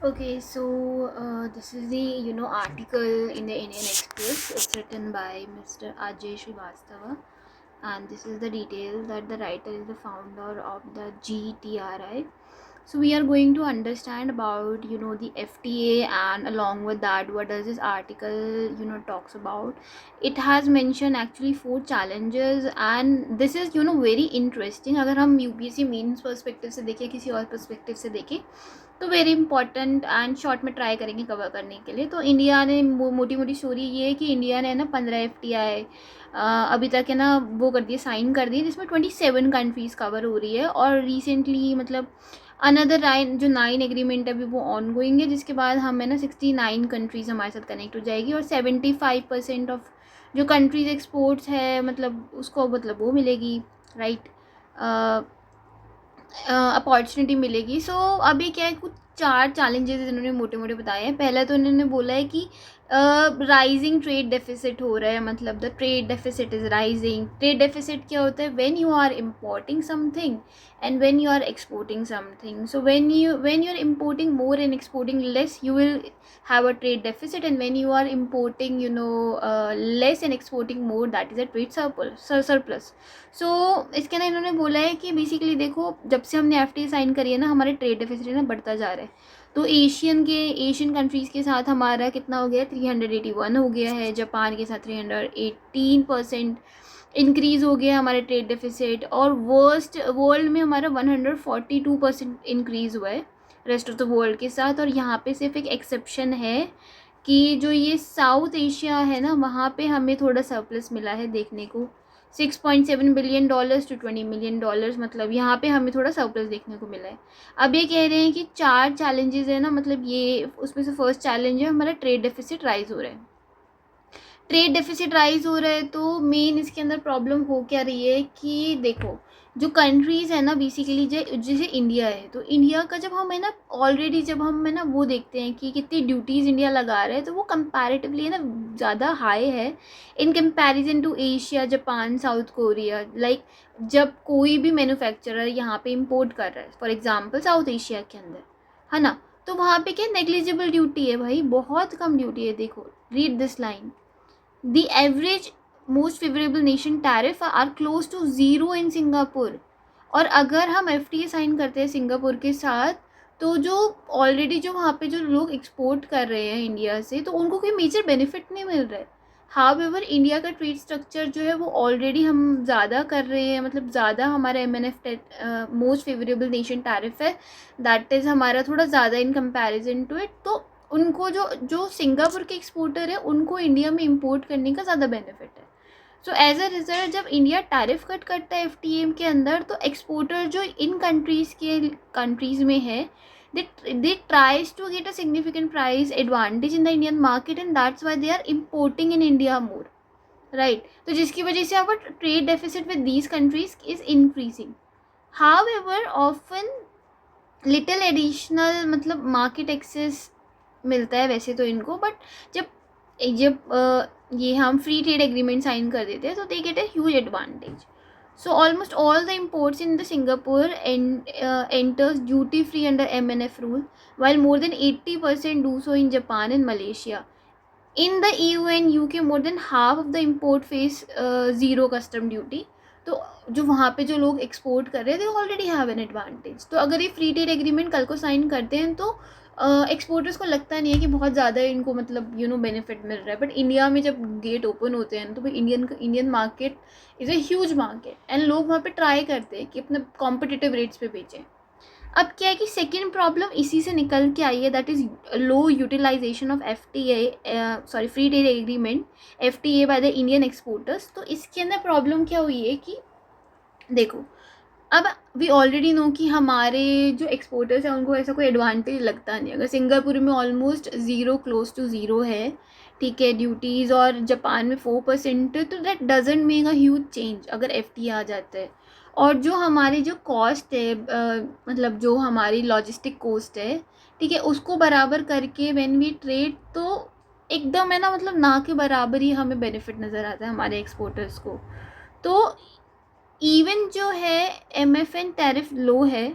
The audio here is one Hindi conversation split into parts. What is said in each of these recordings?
Okay, so this is the article in the Indian Express. It's written by Mr. Ajay Srivastava, and this is the detail that the writer is the founder of the GTRI. So we are going to understand about the FTA, and along with that, what does this article talks about. It has mentioned actually four challenges, and this is very interesting. अगर हम UPSC मेंस पर्सपेक्टिव से देखें, किसी और पर्सपेक्टिव से देखें, तो वेरी इंपॉर्टेंट एंड शॉर्ट में ट्राई करेंगे कवर करने के लिए। तो इंडिया ने मोटी मोटी स्टोरी ये है कि इंडिया ने ना 15 FTA अभी तक है ना वो कर दिए, साइन कर दिए, जिसमें 27 कंट्रीज़ कवर हो रही है। और रिसेंटली मतलब अनदर 9 जो 9 एग्रीमेंट अभी वो ऑन गोइंग है, जिसके बाद हम है ना 69 कंट्रीज़ हमारे साथ कनेक्ट हो जाएगी, और 75% ऑफ जो कंट्रीज़ एक्सपोर्ट्स है मतलब उसको मतलब वो मिलेगी, राइट, अपॉर्चुनिटी मिलेगी। सो अभी क्या है, कुछ चार चैलेंजेस इन्होंने मोटे मोटे बताए हैं। पहला तो इन्होंने बोला है कि राइजिंग ट्रेड डेफिसिट हो रहा है, मतलब the trade deficit is rising. Trade deficit क्या होता है? When you are importing something and when you are exporting something. So when you're importing more and exporting less, you will have a trade deficit, and when you are importing less and exporting more, that is a trade surplus. So इसके ना इन्होंने बोला है कि बेसिकली देखो, जब से हमने FTA साइन करी है ना, हमारे ट्रेड डेफिसिट ना बढ़ता जा रहा है। तो एशियन कंट्रीज़ के साथ हमारा कितना हो गया? 381 हो गया है। जापान के साथ 318% इंक्रीज़ हो गया हमारा ट्रेड डेफिसिट, और वर्ल्ड में हमारा 142% इंक्रीज़ हुआ है रेस्ट ऑफ द वर्ल्ड के साथ। और यहाँ पे सिर्फ एक एक्सेप्शन है कि जो ये साउथ एशिया है ना, वहाँ पे हमें थोड़ा सरप्लस मिला है देखने को, $6.7 बिलियन टू $20 मिलियन, मतलब यहाँ पे हमें थोड़ा सरप्लस देखने को मिला है। अब ये कह रहे हैं कि चार चैलेंजेस है ना, मतलब ये उसमें से फर्स्ट चैलेंज है हमारा ट्रेड डेफिसिट राइज हो रहा है। ट्रेड डेफिसिट राइज हो रहा है तो मेन इसके अंदर प्रॉब्लम हो क्या रही है कि देखो, जो कंट्रीज़ है ना बेसिकली जैसे इंडिया है, तो इंडिया का जब हम है ना ऑलरेडी जब हम है ना वो देखते हैं कि कितनी ड्यूटीज़ इंडिया लगा रहा है, तो वो कंपैरेटिवली है ना ज़्यादा हाई है in comparison to Asia, Japan, South Korea. Like जब कोई भी मैन्युफैक्चरर यहाँ पे इंपोर्ट कर रहा है, फॉर एग्जांपल साउथ एशिया के अंदर, है ना, तो वहाँ पे क्या नेग्लिजिबल ड्यूटी है भाई, बहुत कम ड्यूटी है। देखो, read this line, the average most favorable nation tariff are close to zero in Singapore। और अगर हम FTA साइन करते हैं सिंगापुर के साथ, तो जो ऑलरेडी जो वहाँ पे जो लोग एक्सपोर्ट कर रहे हैं इंडिया से, तो उनको कोई मेजर बेनिफिट नहीं मिल रहा है। हाउएवर इंडिया का ट्रेड स्ट्रक्चर जो है वो ऑलरेडी हम ज़्यादा कर रहे हैं, मतलब ज़्यादा हमारा MNF most favourable nation tariff है, दैट इज़ हमारा थोड़ा ज़्यादा इन कंपैरिजन टू इट। तो उनको जो जो सिंगापुर के एक्सपोर्टर है उनको इंडिया में इंपोर्ट करने का ज़्यादा बेनिफिट है। सो एज अ रिजल्ट जब इंडिया टैरिफ कट करता है FTA के अंदर, तो एक्सपोर्टर जो इन कंट्रीज़ में है, they tries to get a significant price advantage in the Indian market, and that's why they are importing in India more, right? तो जिसकी वजह से our trade deficit with these countries is increasing. However, often little additional मतलब मार्केट एक्सेस मिलता है वैसे तो इनको, बट जब जब ये हम फ्री ट्रेड एग्रीमेंट साइन कर देते हैं, तो they get a huge advantage. So almost all the imports in the Singapore enters duty free under MNF rule, while more than 80% do so in Japan and Malaysia. In the EU and UK, more than half of the import face zero custom duty। तो जो वहाँ पे जो लोग एक्सपोर्ट कर रहे हैं, they already have an advantage. तो अगर ये फ्री ट्रेड एग्रीमेंट कल को साइन करते हैं, तो एक्सपोर्टर्स को लगता नहीं है कि बहुत ज़्यादा इनको मतलब बेनिफिट मिल रहा है। बट इंडिया में जब गेट ओपन होते हैं, तो भाई Indian market is a huge market, and लोग वहाँ पे ट्राई करते हैं कि अपने कॉम्पिटिटिव रेट्स पे बेचें। अब क्या है कि सेकेंड प्रॉब्लम इसी से निकल के आई है, that is low utilization of free trade agreement FTA by the Indian exporters. तो इसके अंदर प्रॉब्लम क्या हुई है कि देखो, अब वी ऑलरेडी नो कि हमारे जो एक्सपोर्टर्स हैं उनको ऐसा कोई एडवांटेज लगता नहीं। अगर सिंगापुर में almost zero, close to zero है, ठीक है, ड्यूटीज़, और जापान में 4%, तो that doesn't make a huge change अगर FTA आ जाता है। और जो हमारी जो कॉस्ट है, मतलब जो हमारी लॉजिस्टिक कॉस्ट है, ठीक है, उसको बराबर करके व्हेन वी ट्रेड, तो एकदम है ना, मतलब ना के बराबर ही हमें बेनिफिट नज़र आता है हमारे एक्सपोर्टर्स को। तो इवन जो है MFN टैरिफ लो है,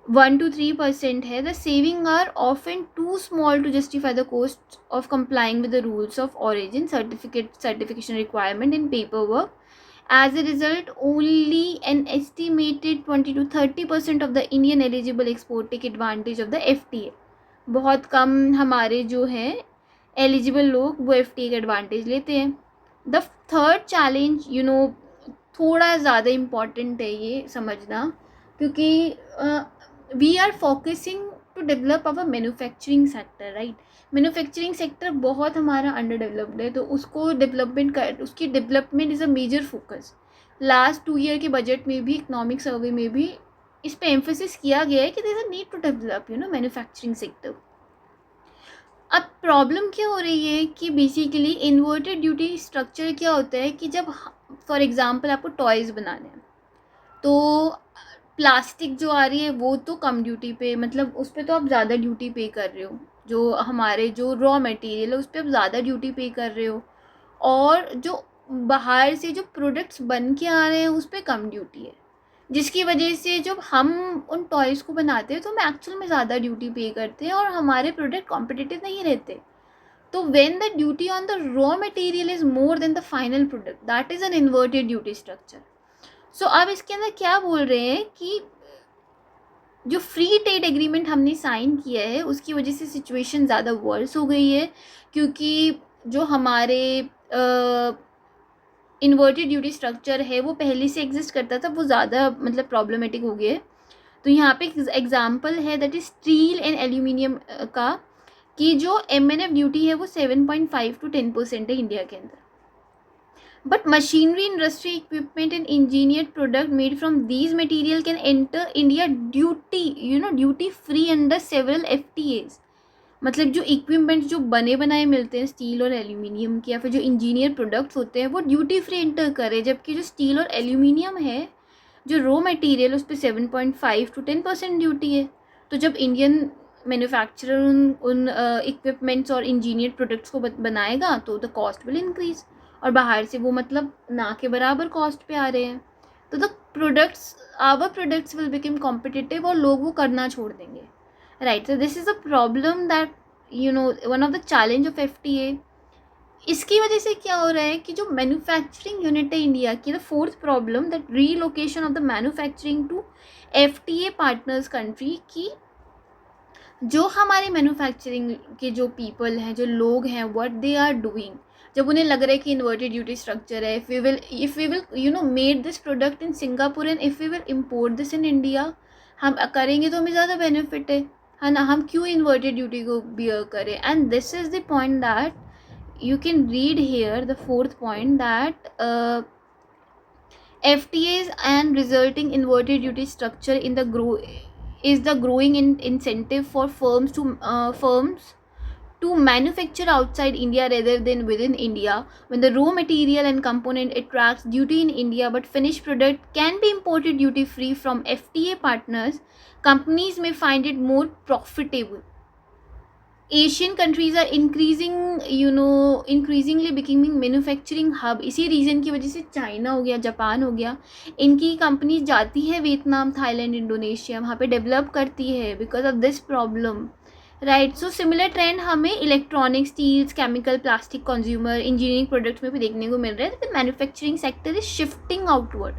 1 to 3% है, the saving are often too small to justify the cost of complying with the rules of origin certification requirement and paperwork. As a result, only an estimated 20 to 30% of the Indian eligible export take advantage of the FTA. बहुत कम हमारे जो हैं एलिजिबल लोग वो FTA का एडवांटेज लेते हैं. द थर्ड चैलेंज थोड़ा ज़्यादा इम्पॉर्टेंट है ये समझना, क्योंकि we are focusing to develop our manufacturing sector, right. Manufacturing sector बहुत हमारा अंडर डेवलप्ड है, तो उसको उसकी development is a major focus. Last 2 year के बजट में भी, इकोनॉमिक सर्वे में भी इस पे एम्फोसिस किया गया है कि there is a need to develop manufacturing sector. अब प्रॉब्लम क्या हो रही है कि बेसिकली इन्वर्टेड ड्यूटी स्ट्रक्चर क्या होता है कि जब फॉर एग्जांपल आपको टॉयज़ बनाने हैं तो प्लास्टिक जो आ रही है वो तो कम ड्यूटी पे, मतलब उस पर तो आप ज़्यादा ड्यूटी पे कर रहे हो. जो हमारे जो रॉ मटेरियल है उस पर आप ज़्यादा ड्यूटी पे कर रहे हो, और जो बाहर से जो प्रोडक्ट्स बन के आ रहे हैं उस पर कम ड्यूटी है, जिसकी वजह से जब हम उन टॉयज़ को बनाते हैं तो हम एक्चुअल में ज़्यादा ड्यूटी पे करते हैं और हमारे प्रोडक्ट कॉम्पिटिटिव नहीं रहते. तो when the duty on the raw material is more than the final product, that is an inverted duty structure. So अब इसके अंदर क्या बोल रहे हैं कि जो फ्री ट्रेड एग्रीमेंट हमने साइन किया है उसकी वजह से सिचुएशन ज़्यादा वर्स हो गई है, क्योंकि जो हमारे इन्वर्टेड ड्यूटी स्ट्रक्चर है वो पहले से एग्जिस्ट करता था, वो ज़्यादा मतलब प्रॉब्लमेटिक हो गया है. तो यहाँ पे एग्जांपल है that is steel and aluminium का, कि जो MNF ड्यूटी है वो 7.5 to 10% है इंडिया के अंदर. But machinery industry equipment and engineered product made from these material can enter India duty free under several FTAs. मतलब जो इक्विपमेंट जो बने बनाए मिलते हैं स्टील और एल्यूमिनियम के, या फिर जो इंजीनियर प्रोडक्ट्स होते हैं वो ड्यूटी फ्री एंटर करे, जबकि जो स्टील और एल्यूमिनियम है जो रॉ मटेरियल उस पर 7.5 to 10% ड्यूटी है. तो जब इंडियन मैन्युफैक्चरर उन इक्विपमेंट्स और इंजीनियर प्रोडक्ट्स को बनाएगा तो द कॉस्ट विल इंक्रीज, और बाहर से वो मतलब ना के बराबर कॉस्ट पे आ रहे हैं. तो the our products will become competitive और लोग वो करना छोड़ देंगे, right. So this is a problem that one of the challenge of FTA. इसकी वजह से क्या हो रहा है कि जो मैन्युफैक्चरिंग यूनिट है इंडिया की, the fourth problem that relocation of the manufacturing to FTA partners country, की जो हमारे मैन्युफैक्चरिंग के जो पीपल हैं, जो लोग हैं, व्हाट दे आर डूइंग, जब उन्हें लग रहा है कि इन्वर्टेड ड्यूटी स्ट्रक्चर है, if we will made this product in Singapore and if we will import this in India, हम करेंगे तो हमें ज़्यादा बेनिफिट है ना, हम क्यों इन्वर्टेड ड्यूटी को बियर करें. And this is the point that you can read here, the fourth point, that FTAs and resulting inverted duty structure in the growing incentive for firms to manufacture outside India rather than within India. When the raw material and component attracts duty in India but finished product can be imported duty free from FTA partners, companies may find it more profitable. Asian countries are increasingly becoming manufacturing hub. इसी रीज़न की वजह से चाइना हो गया, जापान हो गया, इनकी कंपनीज जाती है वियतनाम, थाईलैंड, इंडोनेशिया, वहाँ पे डेवलप करती है because of this problem, right. So similar trend हमें electronic, steels, chemical, plastic, consumer, engineering products में भी देखने को मिल रहा है. The manufacturing sector is shifting outward.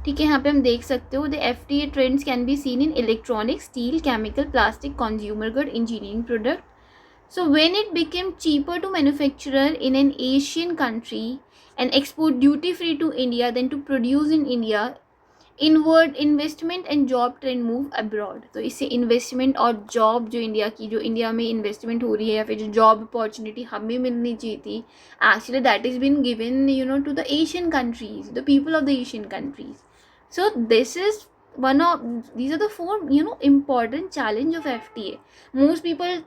ठीक है, यहाँ पे हम देख सकते हो the FTA trends can be seen in electronic, steel, chemical, plastic, consumer good, engineering product. So when it became cheaper to manufacture in an Asian country and export duty free to India than to produce in India, inward investment and job trend move abroad. तो इससे इन्वेस्टमेंट और जॉब जो इंडिया में इन्वेस्टमेंट हो रही है या फिर जो जॉब अपॉर्चुनिटी हमें मिलनी चाहिए थी, actually that is been given to the Asian countries, the people of the Asian countries. So this is these are the four important challenge of FTA. Most people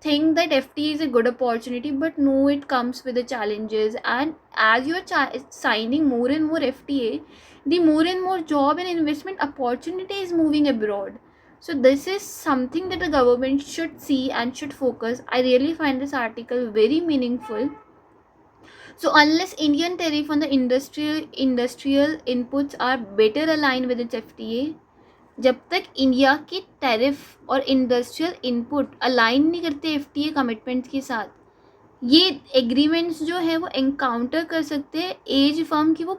think that FTA is a good opportunity, but no, it comes with the challenges. And as you are signing more and more FTA, the more and more job and investment opportunity is moving abroad. So this is something that the government should see and should focus. I really find this article very meaningful. So unless Indian tariff on the industrial inputs are better aligned with its FTA, जब तक इंडिया के टैरिफ और इंडस्ट्रियल इनपुट अलाइन नहीं करते एफटीए कमिटमेंट्स के साथ, ये एग्रीमेंट्स जो है वो एनकाउंटर कर सकते हैं एज फर्म की वो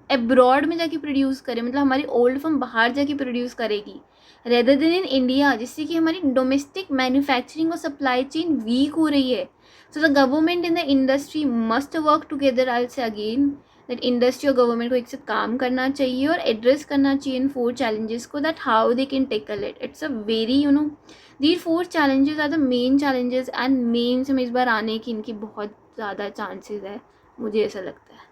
एब्रॉड में जाके प्रोड्यूस करे, मतलब हमारी ओल्ड फर्म बाहर जाके प्रोड्यूस करेगी रेदर देन इन इंडिया, जिससे कि हमारी डोमेस्टिक मैन्युफैक्चरिंग और सप्लाई चेन वीक हो रही है. So the government in the industry must work together. I will say again that industry और गवर्नमेंट को एक साथ काम करना चाहिए और एड्रेस करना चाहिए इन 4 challenges को, that how they can tackle it. It's a very these 4 challenges are the main challenges and main में इस बार आने की इनकी बहुत ज़्यादा चांसेस है, मुझे ऐसा लगता है.